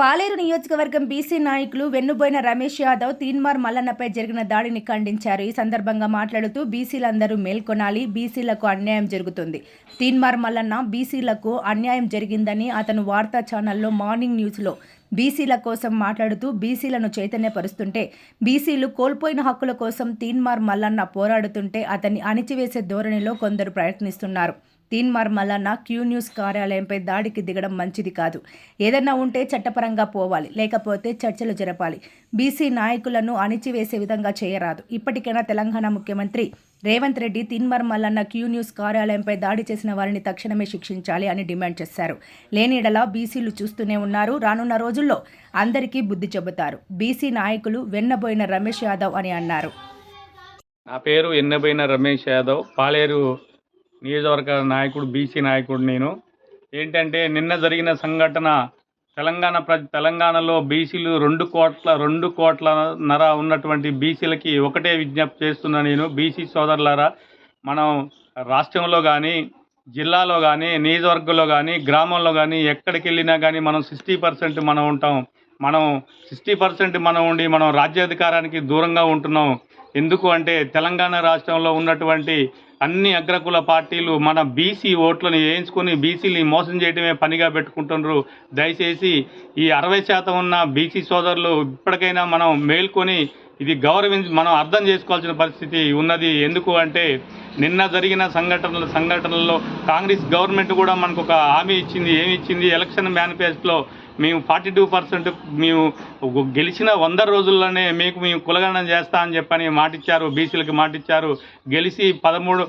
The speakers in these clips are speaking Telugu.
పాలేరు నియోజకవర్గం బీసీ నాయకులు వెన్నుబోయిన రమేష్ యాదవ్ తీన్మార్ మల్లన్నపై జరిగిన దాడిని ఖండించారు. ఈ సందర్భంగా మాట్లాడుతూ బీసీలందరూ మేల్కొనాలి, బీసీలకు అన్యాయం జరుగుతుంది. తీన్మార్ మల్లన్న బీసీలకు అన్యాయం జరిగిందని అతను వార్తా ఛానల్లో మార్నింగ్ న్యూస్లో బీసీల కోసం మాట్లాడుతూ బీసీలను చైతన్యపరుస్తుంటే, బీసీలు కోల్పోయిన హక్కుల కోసం తీన్మార్ మల్లన్న పోరాడుతుంటే అతన్ని అణిచివేసే ధోరణిలో కొందరు ప్రయత్నిస్తున్నారు. తీన్మార్ మల్లన్న క్యూ న్యూస్ కార్యాలయంపై దాడికి దిగడం మంచిది కాదు. ఏదన్నా ఉంటే చట్టపరంగా పోవాలి, లేకపోతే చర్చలు జరపాలి. బీసీ నాయకులను అణిచివేసే విధంగా చేయరాదు. ఇప్పటికైనా తెలంగాణ ముఖ్యమంత్రి రేవంత్ రెడ్డి తీన్మార్ మల్లన్న క్యూ న్యూస్ కార్యాలయంపై దాడి చేసిన వారిని తక్షణమే శిక్షించాలి అని డిమాండ్ చేశారు. లేనిడలా బీసీలు చూస్తూనే ఉన్నారు. రానున్న రోజుల్లో అందరికీ బుద్ధి చెబుతారు. బీసీ నాయకులు వెన్నబోయిన రమేష్ యాదవ్ అని అన్నారు. నా పేరు వెన్నబోయిన రమేష్ యాదవ్, పాలేరు నియోజకవర్గ నాయకుడు, బీసీ నాయకుడు. నేను ఏంటంటే నిన్న జరిగిన సంఘటన తెలంగాణలో బీసీలు 2 కోట్లన్నర ఉన్నటువంటి బీసీలకి ఒకటే విజ్ఞప్తి చేస్తున్నా. నేను బీసీ సోదరులారా, మనం రాష్ట్రంలో కానీ, జిల్లాలో కానీ, నియోజకవర్గంలో కానీ, గ్రామంలో కానీ, ఎక్కడికి వెళ్ళినా కానీ మనం 60% మనం ఉంటాం. మనం 60% మనం ఉండి మనం రాజ్యాధికారానికి దూరంగా ఉంటున్నాం. ఎందుకు అంటే తెలంగాణ రాష్ట్రంలో ఉన్నటువంటి అన్ని అగ్రకుల పార్టీలు మన బీసీ ఓట్లను వేయించుకొని బీసీని మోసం చేయడమే పనిగా పెట్టుకుంటున్నారు. దయచేసి ఈ 60% ఉన్న బీసీ సోదరులు ఇప్పటికైనా మనం మేల్కొని ఇది మనం అర్థం చేసుకోవాల్సిన పరిస్థితి ఉన్నది. ఎందుకు అంటే నిన్న జరిగిన సంఘటనల్లో కాంగ్రెస్ గవర్నమెంట్ కూడా మనకు ఒక హామీ ఇచ్చింది. ఏమి ఇచ్చింది? ఎలక్షన్ మేనిఫెస్టోలో మేము 42% మేము గెలిచిన 100 రోజుల్లోనే మేము కులగణన చేస్తా అని చెప్పని మాటిచ్చారు. బీసీలకు మాటిచ్చారు. గెలిచి 13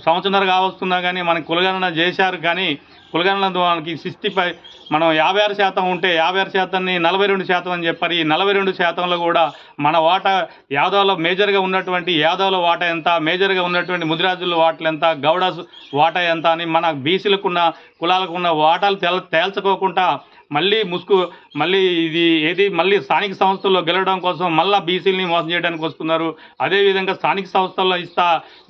సంవత్సరాలు కావస్తున్నా కానీ మనకి కులగణన చేశారు. కానీ కులగణన మనకి 65 మనం 56% ఉంటే 56%ని 42% అని చెప్పారు. ఈ 42%లో కూడా మన వాటా యాదవ్లో మేజర్గా ఉన్నటువంటి యాదవ్ల వాటా ఎంత, మేజర్గా ఉన్నటువంటి ముదిరాజుల వాటాలు ఎంత, గౌడాస్ వాటా ఎంత అని మన బీసీలకున్న కులాలకున్న వాటాలు తేల్చుకోకుండా మళ్ళీ మళ్ళీ స్థానిక సంస్థల్లో గెలవడం కోసం మళ్ళీ బీసీలని మోసం చేయడానికి వస్తున్నారు. అదేవిధంగా స్థానిక సంస్థల్లో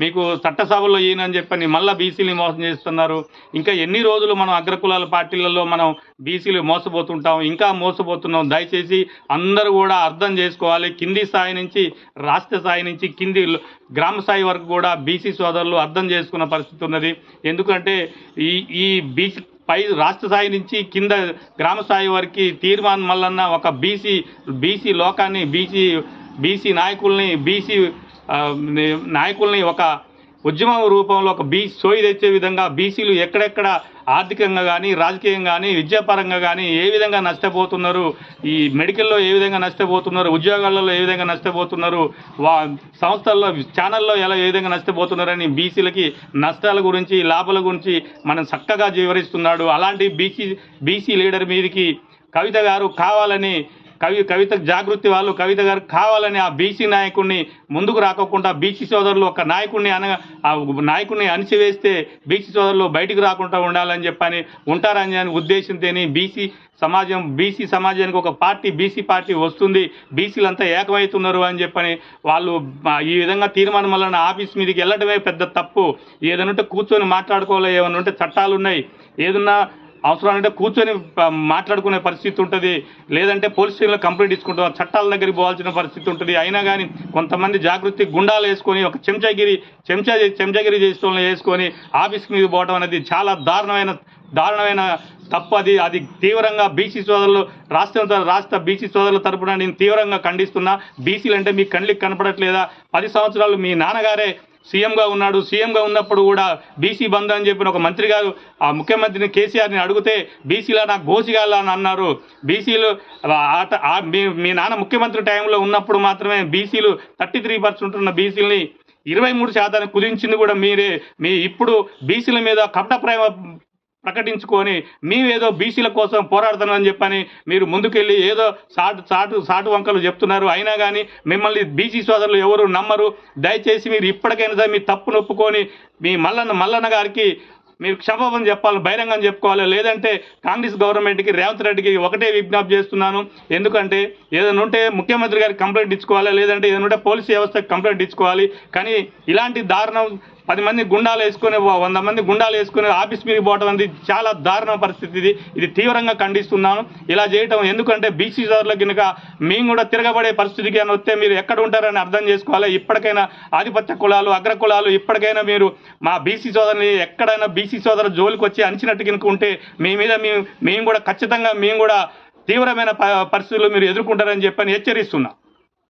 మీకు చట్టసభల్లో ఈయనని చెప్పని మళ్ళీ బీసీలని మోసం చేస్తున్నారు. ఇంకా ఎన్ని రోజులు మనం అగ్రకులాల పార్టీలలో మనం బీసీలు మోసపోతుంటాం, ఇంకా మోసపోతున్నాం. దయచేసి అందరూ కూడా అర్థం చేసుకోవాలి. కింది స్థాయి నుంచి, రాష్ట్ర స్థాయి నుంచి కింది గ్రామ స్థాయి వరకు కూడా బీసీ సోదరులు అర్థం చేసుకున్న పరిస్థితి ఉన్నది. ఎందుకంటే ఈ బీసీ రాష్ట్ర స్థాయి నుంచి కింద గ్రామ స్థాయి వరకు తీర్మాన్ మల్లన్న ఒక బీసీ లోకాన్ని, బీసీ నాయకుల్ని ఒక ఉద్యమం రూపంలో ఒక సోయి తెచ్చే విధంగా బీసీలు ఎక్కడెక్కడ ఆర్థికంగా కానీ, రాజకీయంగా కానీ, విద్యాపరంగా కానీ ఏ విధంగా నష్టపోతున్నారు, ఈ మెడికల్లో ఏ విధంగా నష్టపోతున్నారు, ఉద్యోగాలలో ఏ విధంగా నష్టపోతున్నారు, సంస్థల్లో ఛానల్లో ఏ విధంగా నష్టపోతున్నారని బీసీలకి నష్టాల గురించి, లాభాల గురించి మనం చక్కగా వివరిస్తున్నాడు. అలాంటి బీసీ లీడర్ మీదకి కవిత గారు కావాలని కవిత జాగృతి వాళ్ళు కవిత గారు కావాలని ఆ బీసీ నాయకుడిని ముందుకు రాకోకుండా బీసీ సోదరులు ఒక నాయకుడిని అణిచివేస్తే బీసీ సోదరులు బయటికి రాకుండా ఉండాలని చెప్పని ఉంటారని ఉద్దేశంతోనే బీసీ సమాజానికి ఒక బీసీ పార్టీ వస్తుంది, బీసీలంతా ఏకమవుతున్నారు అని చెప్పని వాళ్ళు ఈ విధంగా తీర్మానం వలన ఆఫీస్ మీదకి వెళ్ళడమే పెద్ద తప్పు. ఏదైనా కూర్చొని మాట్లాడుకోవాలి, ఏమైనా ఉంటే చట్టాలు ఉన్నాయి, ఏదన్నా అవసరం అంటే కూర్చొని మాట్లాడుకునే పరిస్థితి ఉంటుంది. లేదంటే పోలీస్ స్టేషన్లో కంప్లైంట్ ఇచ్చుకుంటారు, చట్టాల దగ్గరికి పోవాల్సిన పరిస్థితి ఉంటుంది. అయినా కానీ కొంతమంది జాగృతి గుండాలు వేసుకొని ఒక చెంచాగిరి వేసుకొని ఆఫీస్ మీద పోవడం అనేది చాలా దారుణమైన తప్పు. అది తీవ్రంగా బీసీ సోదరులు రాష్ట్ర బీసీ సోదరుల తరపున నేను తీవ్రంగా ఖండిస్తున్నా. బీసీలు అంటే మీ కళ్ళకి కనపడట్లేదా? 10 సంవత్సరాలు మీ నాన్నగారే సీఎంగా ఉన్నాడు. సీఎంగా ఉన్నప్పుడు కూడా బీసీ బంధు అని చెప్పిన ఒక మంత్రి గారు ఆ ముఖ్యమంత్రిని కేసీఆర్ని అడిగితే బీసీలా నాకు గోసిగాల అని అన్నారు. బీసీలు మీ నాన్న ముఖ్యమంత్రి టైంలో ఉన్నప్పుడు మాత్రమే బీసీలు 33% ఉన్న బీసీలని 23% కుదించింది కూడా మీరే. ఇప్పుడు బీసీల మీద కపట ప్రేమ ప్రకటించుకొని మేమేదో బీసీల కోసం పోరాడుతున్నామని చెప్పని మీరు ముందుకెళ్ళి ఏదో సాటు వంకలు చెప్తున్నారు. అయినా కానీ మిమ్మల్ని బీసీ సోదరులు ఎవరు నమ్మరు. దయచేసి మీరు ఇప్పటికైనా సరే మీ తప్పును ఒప్పుకొని మీ మల్లన్న గారికి మీరు క్షమాపణ చెప్పాలి, బహిరంగం చెప్పుకోవాలి. లేదంటే కాంగ్రెస్ గవర్నమెంట్కి, రేవంత్ రెడ్డికి ఒకటే విజ్ఞప్తి చేస్తున్నాను. ఎందుకంటే ఏదైనా ఉంటే ముఖ్యమంత్రి గారికి కంప్లైంట్ ఇచ్చుకోవాలి, లేదంటే ఏదైనా ఉంటే పోలీస్ వ్యవస్థకి కంప్లైంట్ ఇచ్చుకోవాలి. కానీ ఇలాంటి దారుణం 10 మంది గుండాలు వేసుకొని 100 మంది గుండాలు వేసుకొని ఆఫీస్ మీదకి పోవడం అనేది చాలా దారుణ పరిస్థితి. ఇది తీవ్రంగా ఖండిస్తున్నాను. ఇలా చేయటం ఎందుకంటే బీసీ సోదరుల కనుక మేము కూడా తిరగబడే పరిస్థితికి అని వస్తే మీరు ఎక్కడ ఉంటారని అర్థం చేసుకోవాలి. ఇప్పటికైనా ఆధిపత్య కులాలు, అగ్ర కులాలు ఇప్పటికైనా మీరు మా బీసీ సోదరుని ఎక్కడైనా బీసీ సోదరు జోలికి వచ్చి అంచినట్టు కనుక ఉంటే మీ మీద మేము కూడా ఖచ్చితంగా మేము కూడా తీవ్రమైన పరిస్థితులు మీరు ఎదుర్కొంటారని చెప్పని హెచ్చరిస్తున్నా.